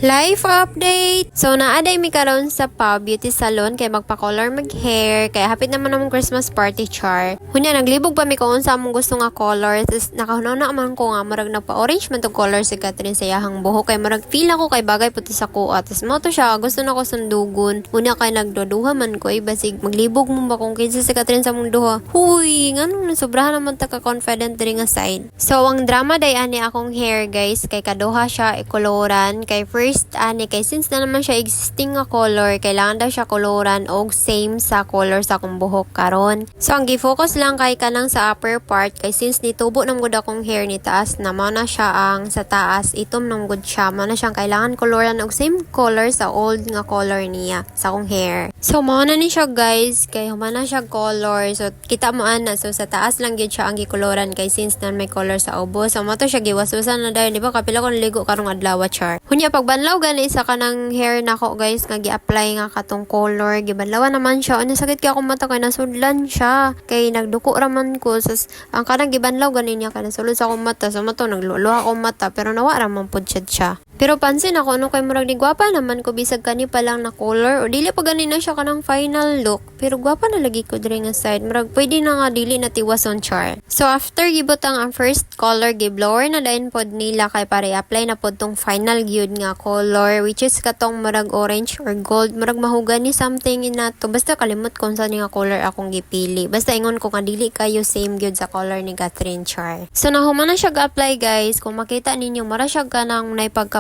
Life update! So, naaday mi karon sa Pau Beauty Salon kay magpa-color mag-hair. Kaya hapit naman namong Christmas party char. Hunya, naglibog pa mi kung sa among gusto nga color. Tapos, nakahunaw na man ko nga, marag nagpa-orange man tong color si Catherine sa yahang buhok. Kay marag feel ako kay bagay puti sa kuha. Tapos, mo to siya, gusto na ko sundugon. Hunya, kay nagduduha man ko. Basig, maglibog mo ba kung kinsa si Catherine sa mong duha? Huy, nga nung sobrahan naman ta ka-confident rin nga side. So, ang drama day ani akong hair, guys. Kay kaduha siya, ikoloran. Kay first ani kay since na naman siya existing nga color, kailangan daw siya koloran og same sa color sa akong buhok karon. So ang gi-focus lang kay kanang sa upper part kay since nitubo nang gud akong hair ni taas na mao na siya ang sa taas itom nang gud siya mao na siyang kailangan koloran og same color sa old nga color niya sa akong hair. So mao na ni siya guys kay human na siya color. So kita mo ana so sa taas lang gyud siya ang gikoloran kay since na may color sa ubo. So mo to siya giwaswasan na dahil di ba kapila ko naligo karong adlaw char. Hunya pagbanlaw gani sa kanang hair nako guys nga gi-apply nga katong color gibanlawan naman siya ano sakit kay akong mata kay nasudlan siya kay nagduko raman ko sas ang kanang gibanlaw gani niya kana sulod sa akong mata so mato nagluluha akong mata pero nawa raman pud siya. Pero pansin ako ano kay murag di gwapa naman ko bisag kani pa lang na color o dili pa gani na siya kanang final look pero gwapa na lagi ko diri nga side murag pwede na nga dili na tiwason char. So after gibutang ang first color giblower na dayon pod nila kay para i-apply na pod tong final gyud nga color which is katong murag orange or gold murag mahugan ni something inato basta kalimot kung saan nga color akong gipili basta ingon ko nga dili kayo same gyud sa color ni Catherine char. So nahuman na siya ga-apply guys kung makita ninyo mara siya kanang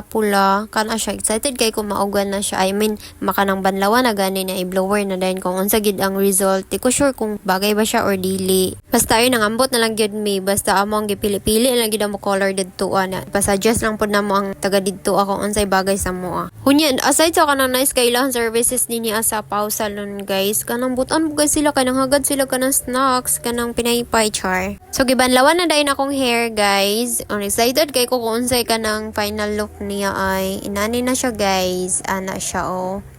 pula kana siya excited kay kung maugan na siya I mean makanang banlawan na gani na i-blower na din kung unsa gid ang result di ko sure kung bagay ba siya or dili basta yun ang ambot na lang gyud me basta amo ang gipili-pili lang gyud mo color didto ana pa-suggest lang pud namo ang taga didto ako unsay bagay sa moa. Hunya aside sa kanang nice kailangan services ninyo sa Pau Salon guys kanang butan mo guys sila kanang hagad sila kanang snacks kanang pinaypay char. So gibanlawan na dayon akong hair guys I'm excited kay ko kung unsay kanang final look niya ay inani na siya guys ana siya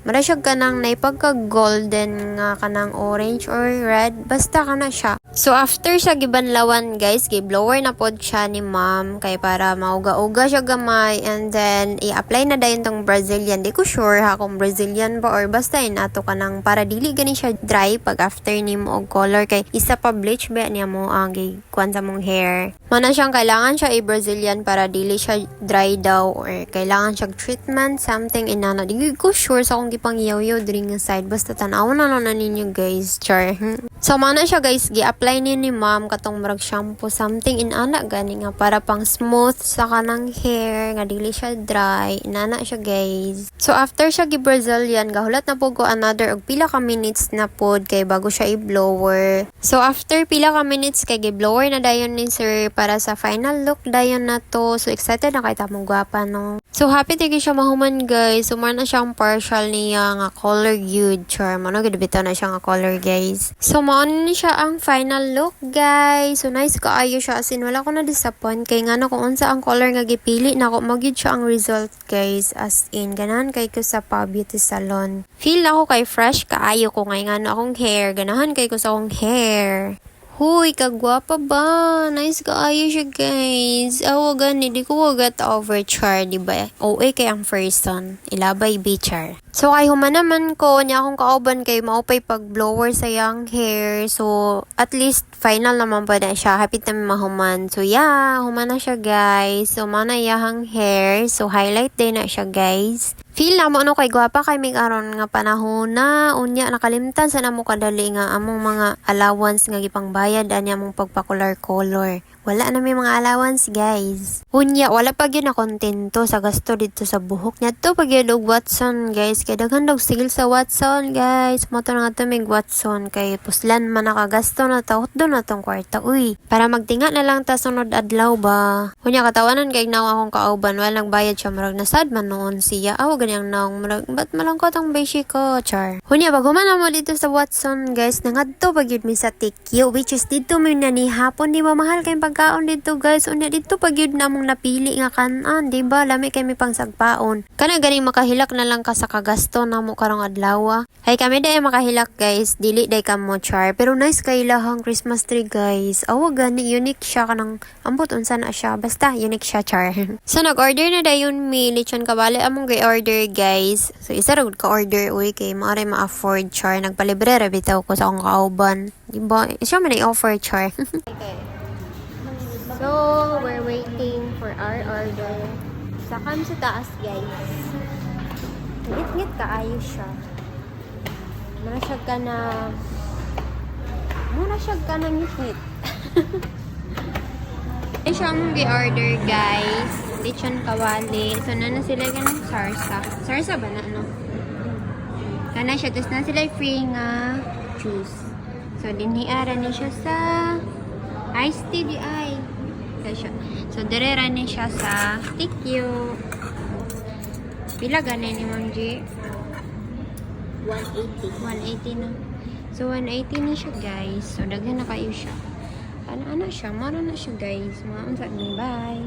mara siya kanang naipagka golden nga kanang orange or red basta kana siya. So after siya gibanlawan guys giblower na pod siya ni ma'am kay para mauga-uga siya gamay and then i-apply na dayon tong Brazilian di ko sure ha kung Brazilian ba or basta inato kanang para dili gani siya dry pag after nimo og color kay isa pa bleach ba niya mo ang gikuan sa mong hair mana siyang kailangan siya i-Brazilian para dili siya dry daw or kailangan siya treatment something inana di ko sure sa kung gipangyaw-yaw diri nga side basta tan-aw na ninyo guys char. So mana siya guys gi-apply ni ma'am katong murag shampoo something inana gani nga para pang smooth sa kanang hair nga dili siya dry inana siya guys. So after siya gi-Brazilian gahulat na po ko another og pila ka minutes na pod kay bago siya i-blower. So after pila ka minutes kay gi-blower na dayon ni sir para sa final look dayon na to. So excited na kay tamong gwapa no. So happy tigay siya mahuman guys. So na siyang partial niya nga color gyud char mo no gid bitaw na siya nga color guys. So mao ni siya ang final look guys. So nice kaayo siya as in wala ko na disappoint kay ngano kung unsa ang color nga gipili nako magyud siya ang result guys as in ganahan kay ko sa Pau Beauty Salon. Feel ako kay fresh kaayo ko ngay ngano akong hair ganahan kay ko sa akong hair. Huy, kagwapa ba? Nice kaayo siya, guys. Awa gani, di ko wagat overchar, di ba? OA kay ang first son. Ilabay bichar. So, kay human naman ko, niya akong kauban kay maupay pag-blower sa yung hair. So, at least, final naman pa na siya. Hapit na mahuman. So, yeah, human na siya, guys. So, mana yahang hair. So, highlight din na siya, guys. Feel na mo ano kay gwapa kay mig aron nga panahon na unya nakalimtan sa namo kadali nga among mga allowance nga gipangbayad ani among pagpa-color. Wala na may mga allowance guys. Unya wala pa gyud na kontento sa gasto dito sa buhok ngadto pag gyud og Watson guys kay daghan dag sigil sa Watson guys. Mo to nga to mig Watson kay puslan man nakagasto na ta hotdo na tong kwarta uy. Para magtinga na lang ta sunod adlaw ba. Unya katawanan kay naw akong kauban wala nagbayad siya murag nasad man noon siya. Aw ganyang naong murag bat malangkot ang beshi ko char. Unya pag humana mo dito sa Watson guys nangadto pag gyud mi sa TQ which is dito mi na ni hapon di ba mahal kay pag pagkaon dito guys. Unya dito pag yun namong napili nga kanan, di ba? Lami kami pang sagpaon. Kana ganing makahilak na lang ka sa kagasto namo karong adlaw. Hay kami day makahilak guys. Dili day ka mo char. Pero nice kay ilahang Christmas tree guys. Awa gani unique siya kanang ambot unsa na siya. Basta unique siya char. So nag-order na dayon mi lechon kabali among gi-order guys. So isa ra gud ka order uy kay maaari ma-afford char. Nagpalibre ra bitaw ko sa akong kauban. Di ba? Siya man offer char. So, we're waiting for our order. Sakam sa taas, guys. Ngit-ngit kaayo siya. Muna siya ka na ngit-ngit. Ay siya mong gi-order, guys. Lechon kawali. So, na sila ganang sarsa. Sarsa ba na, ano? Kana siya. Tapos na sila free nga juice. So, diniara ni siya sa iced tea di ay. So, direra ni siya sa TQ. Pila ganay ni Ma'am G? 180. 180 na. So, 180 ni siya, guys. So, daghan na kayo siya. Ano siya? Mara na siya, guys. Mga unsa ni. Bye!